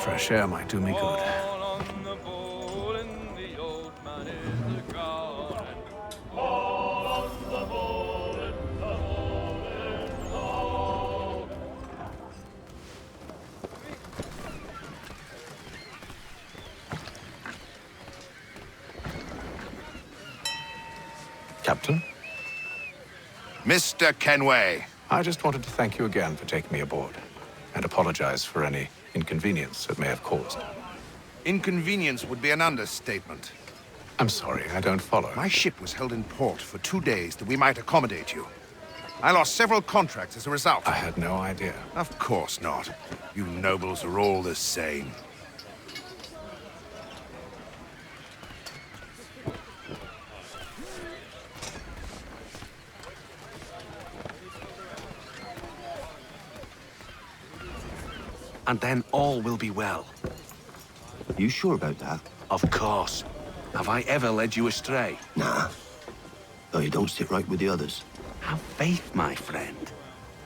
fresh air might do me good. Captain? Mr. Kenway. I just wanted to thank you again for taking me aboard, and apologize for any inconvenience it may have caused. Inconvenience would be an understatement. I'm sorry, I don't follow. My ship was held in port for 2 days that we might accommodate you. I lost several contracts as a result. I had no idea. Of course not. You nobles are all the same. And then all will be well. You sure about that? Of course. Have I ever led you astray? Nah. Though you don't sit right with the others. Have faith, my friend.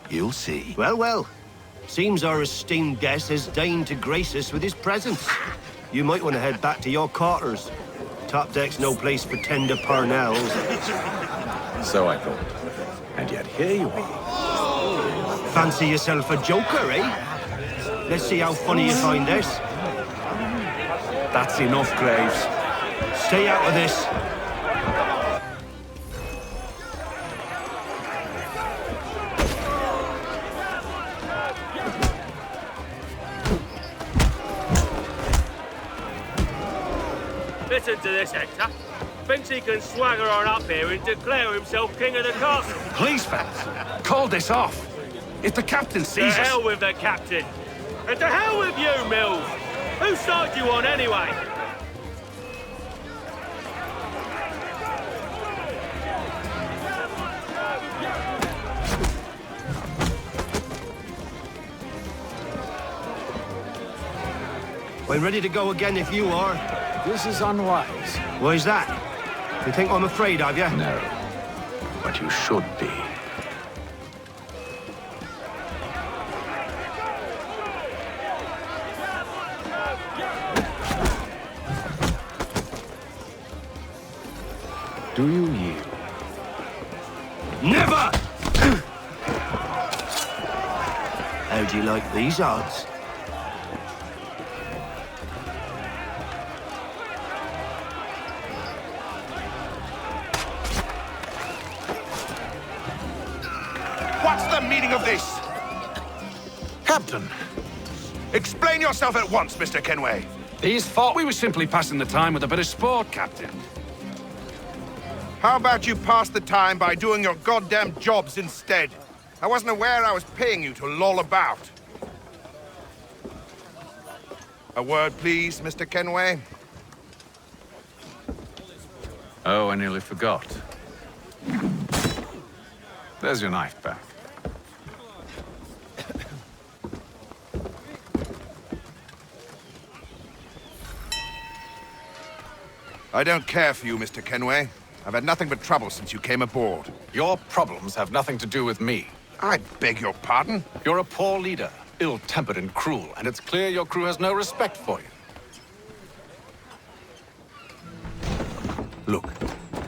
You'll see. Well, well. Seems our esteemed guest has deigned to grace us with his presence. You might want to head back to your quarters. Top deck's no place for tender parnells. So I thought. And yet here you are. Fancy yourself a joker, eh? Let's see how funny you find this. That's enough, Graves. Stay out of this. Listen to this, Hector. Thinks he can swagger on up here and declare himself king of the castle. Please, fellas, call this off. If the captain To sees us... hell with the captain. And to hell with you, Mills. Whose side you on, anyway? I'm ready to go again if you are. This is unwise. Why's that? You think I'm afraid of you? No. But you should be. Do you yield? Never! How do you like these odds? What's the meaning of this? Captain! Explain yourself at once, Mr. Kenway. These thought we were simply passing the time with a bit of sport, Captain. How about you pass the time by doing your goddamn jobs instead? I wasn't aware I was paying you to loll about. A word, please, Mr. Kenway. Oh, I nearly forgot. There's your knife back. I don't care for you, Mr. Kenway. I've had nothing but trouble since you came aboard. Your problems have nothing to do with me. I beg your pardon? You're a poor leader, ill-tempered and cruel, and it's clear your crew has no respect for you. Look,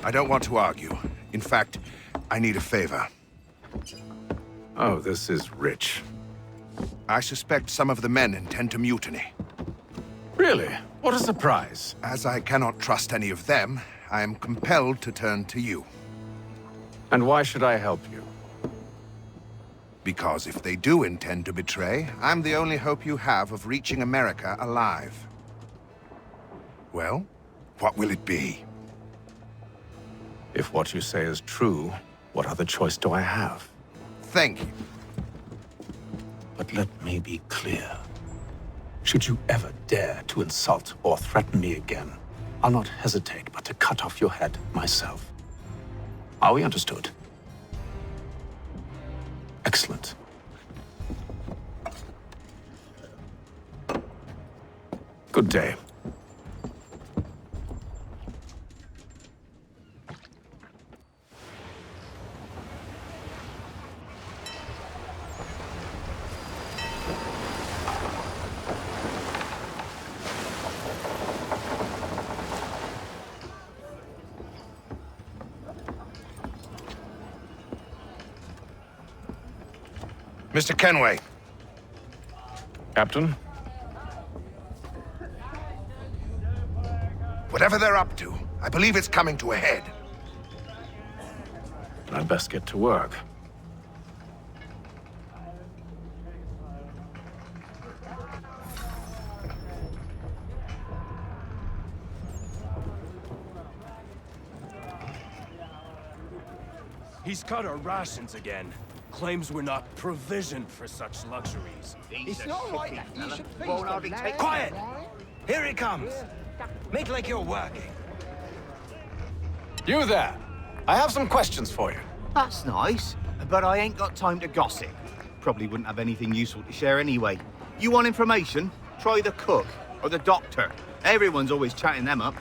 I don't want to argue. In fact, I need a favor. Oh, this is rich. I suspect some of the men intend to mutiny. Really? What a surprise. As I cannot trust any of them, I am compelled to turn to you. And why should I help you? Because if they do intend to betray, I'm the only hope you have of reaching America alive. Well, what will it be? If what you say is true, what other choice do I have? Thank you. But let me be clear. Should you ever dare to insult or threaten me again, I'll not hesitate but to cut off your head myself. Are we understood? Excellent. Good day. Mr. Kenway. Captain? Whatever they're up to, I believe it's coming to a head. I'd best get to work. He's cut our rations again. Claims we're not provisioned for such luxuries. It's not like that. You should feast Won't the hardly land, take- Quiet! right? Here he comes. Make like you're working. You there! I have some questions for you. That's nice, but I ain't got time to gossip. Probably wouldn't have anything useful to share anyway. You want information? Try the cook or the doctor. Everyone's always chatting them up.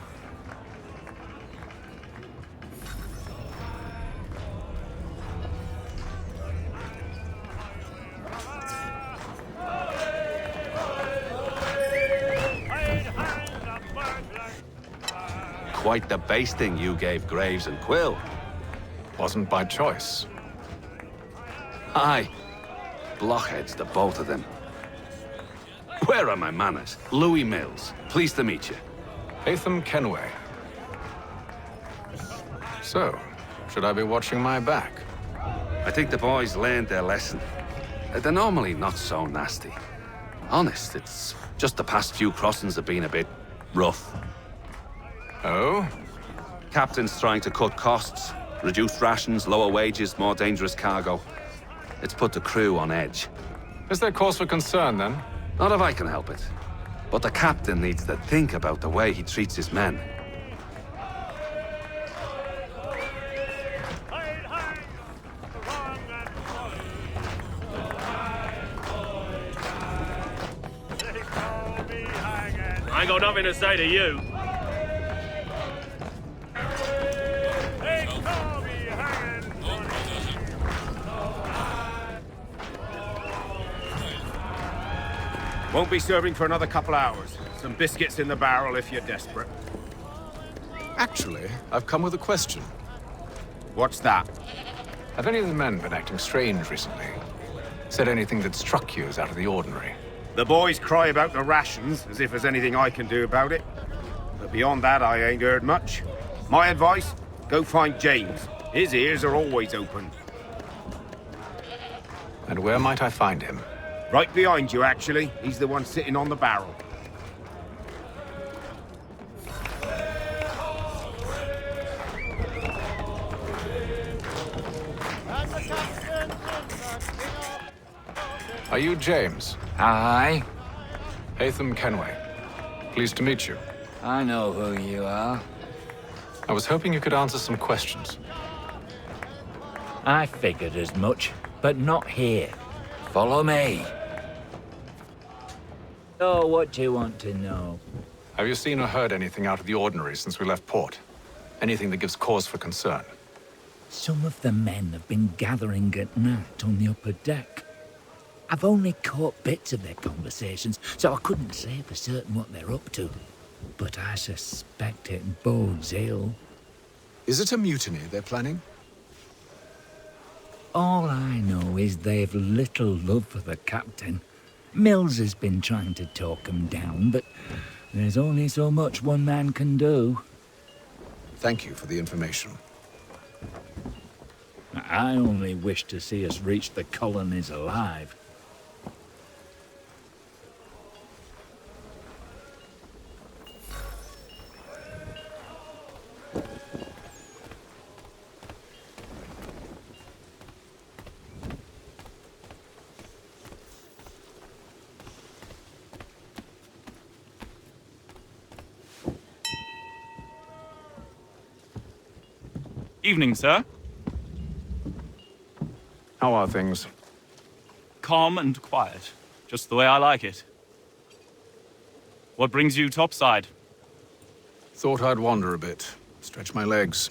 Quite the basting you gave Graves and Quill. Wasn't by choice. Aye. Blockheads, the both of them. Where are my manners? Louis Mills. Pleased to meet you. Hatham Kenway. So, should I be watching my back? I think the boys learned their lesson. They're normally not so nasty. Honest, it's just the past few crossings have been a bit rough. Oh? Captain's trying to cut costs. Reduced rations, lower wages, more dangerous cargo. It's put the crew on edge. Is there cause for concern, then? Not if I can help it. But the captain needs to think about the way he treats his men. I ain't got nothing to say to you. Won't be serving for another couple hours. Some biscuits in the barrel if you're desperate. Actually, I've come with a question. What's that? Have any of the men been acting strange recently? Said anything that struck you as out of the ordinary? The boys cry about the rations, as if there's anything I can do about it. But beyond that, I ain't heard much. My advice, go find James. His ears are always open. And where might I find him? Right behind you, actually. He's the one sitting on the barrel. Are you James? Aye, Hatham Kenway. Pleased to meet you. I know who you are. I was hoping you could answer some questions. I figured as much, but not here. Follow me. Oh, what do you want to know? Have you seen or heard anything out of the ordinary since we left port? Anything that gives cause for concern? Some of the men have been gathering at night on the upper deck. I've only caught bits of their conversations, so I couldn't say for certain what they're up to. But I suspect it bodes ill. Is it a mutiny they're planning? All I know is they've little love for the captain. Mills has been trying to talk 'em down, but there's only so much one man can do. Thank you for the information. I only wish to see us reach the colonies alive. Evening, sir. How are things? Calm and quiet. Just the way I like it. What brings you topside? Thought I'd wander a bit. Stretch my legs.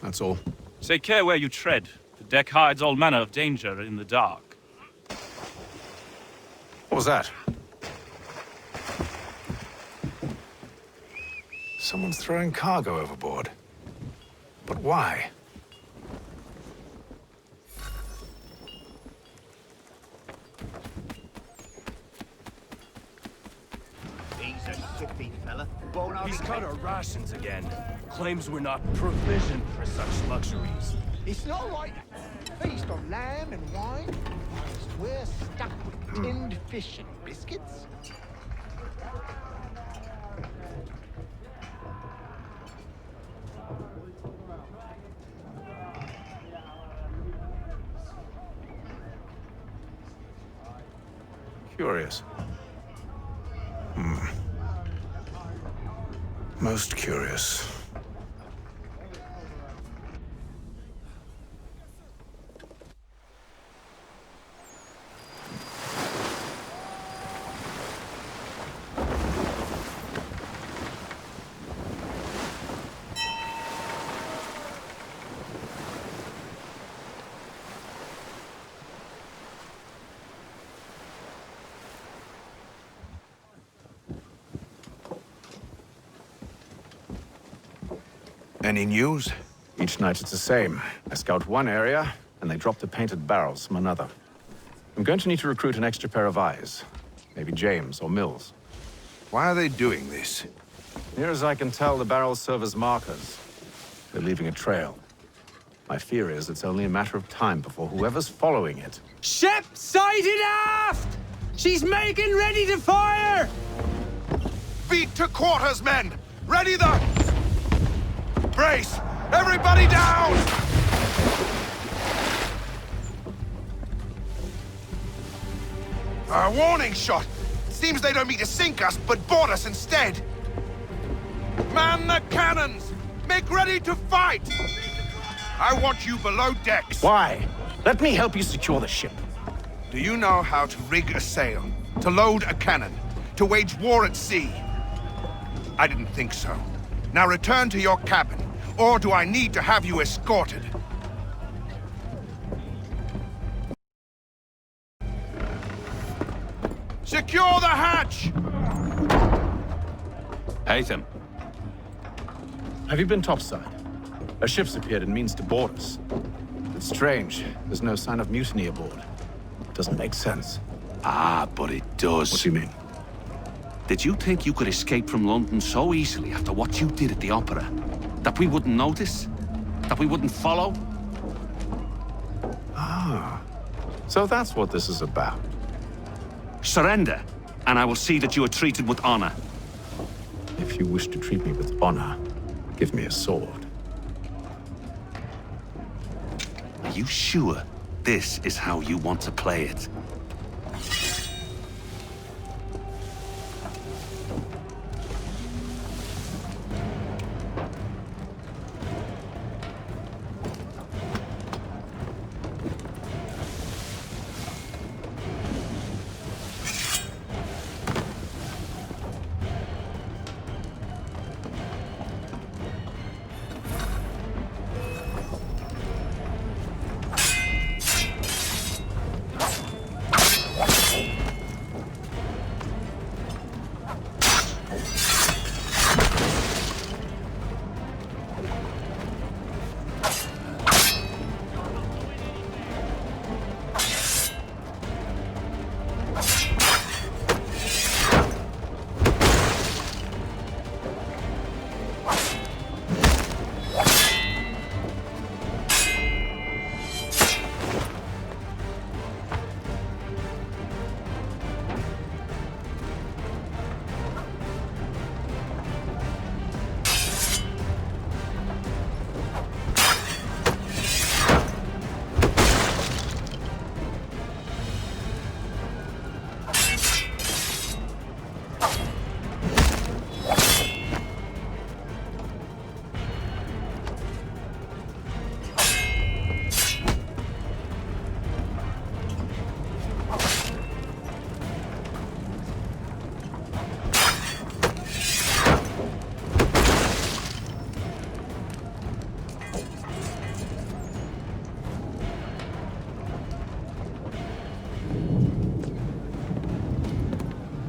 That's all. Take care where you tread. The deck hides all manner of danger in the dark. What was that? Someone's throwing cargo overboard. But why? He's cut our rations again. Claims we're not provisioned for such luxuries. It's not like a feast on lamb and wine, whilst we're stuck with tinned fish and biscuits. Curious. Most curious. Any news? Each night it's the same. I scout one area, and they drop the painted barrels from another. I'm going to need to recruit an extra pair of eyes. Maybe James or Mills. Why are they doing this? Near as I can tell, the barrels serve as markers. They're leaving a trail. My fear is it's only a matter of time before whoever's following it... Ship sighted aft! She's making ready to fire! Beat to quarters, men! Ready the... Brace! Everybody down! A warning shot! Seems they don't mean to sink us, but board us instead! Man the cannons! Make ready to fight! I want you below decks! Why? Let me help you secure the ship. Do you know how to rig a sail? To load a cannon? To wage war at sea? I didn't think so. Now return to your cabin. Or do I need to have you escorted? Secure the hatch! Haytham. Have you been topside? A ship's appeared and means to board us. It's strange. There's no sign of mutiny aboard. Doesn't make sense. Ah, but it does. What do you mean? Did you think you could escape from London so easily after what you did at the opera? That we wouldn't notice? That we wouldn't follow? Ah. So that's what this is about. Surrender, and I will see that you are treated with honor. If you wish to treat me with honor, give me a sword. Are you sure this is how you want to play it?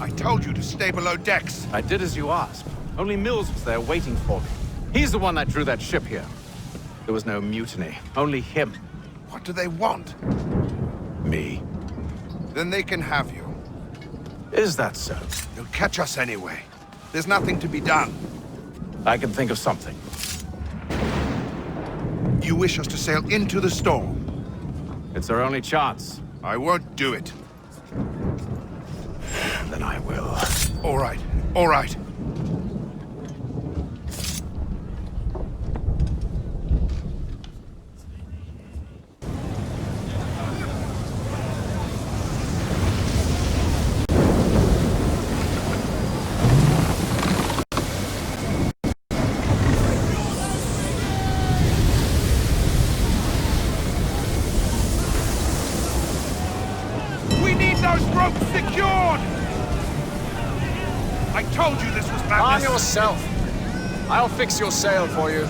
I told you to stay below decks. I did as you asked. Only Mills was there waiting for me. He's the one that drew that ship here. There was no mutiny, only him. What do they want? Me. Then they can have you. Is that so? You'll catch us anyway. There's nothing to be done. I can think of something. You wish us to sail into the storm? It's our only chance. I won't do it. Then I will. All right, all right. We need those ropes secured! I told you this was madness. Arm yourself. I'll fix your sail for you.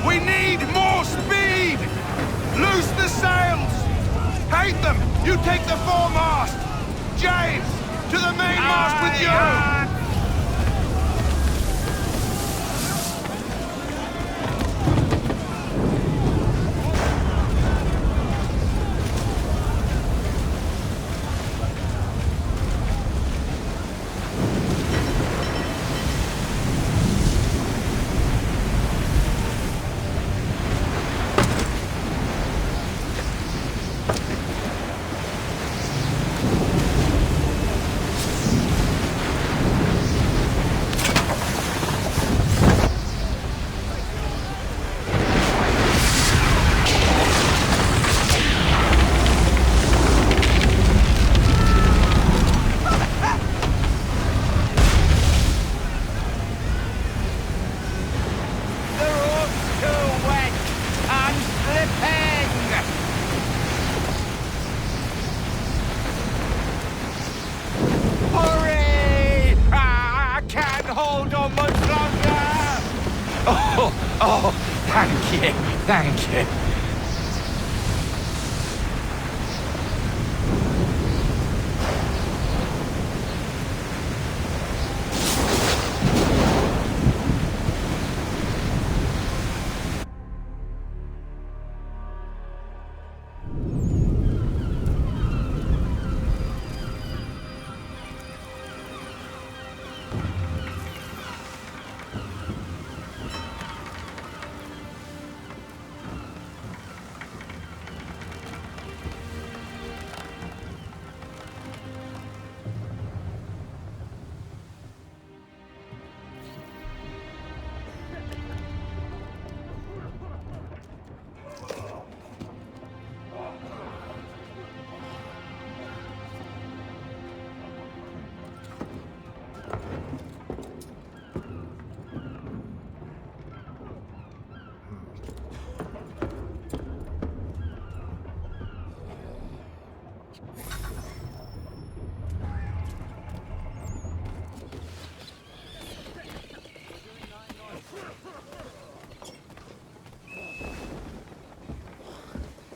We need more speed! Loose the sails! Hate them! You take the foremast! James, to the mainmast with you! Oh, thank you. Thank you.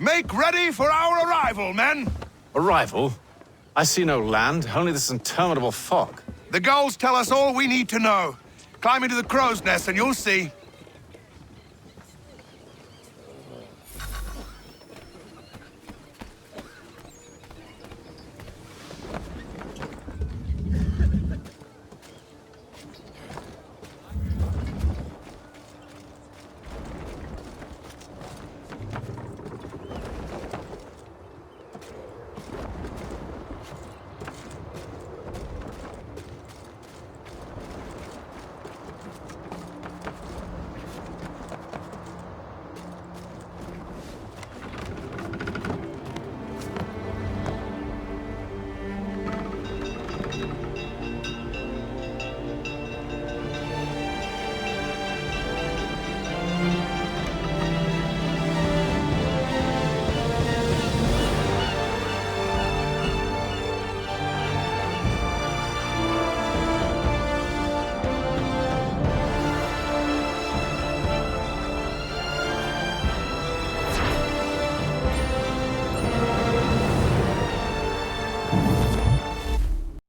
Make ready for our arrival, men! Arrival? I see no land, only this interminable fog. The gulls tell us all we need to know. Climb into the crow's nest and you'll see.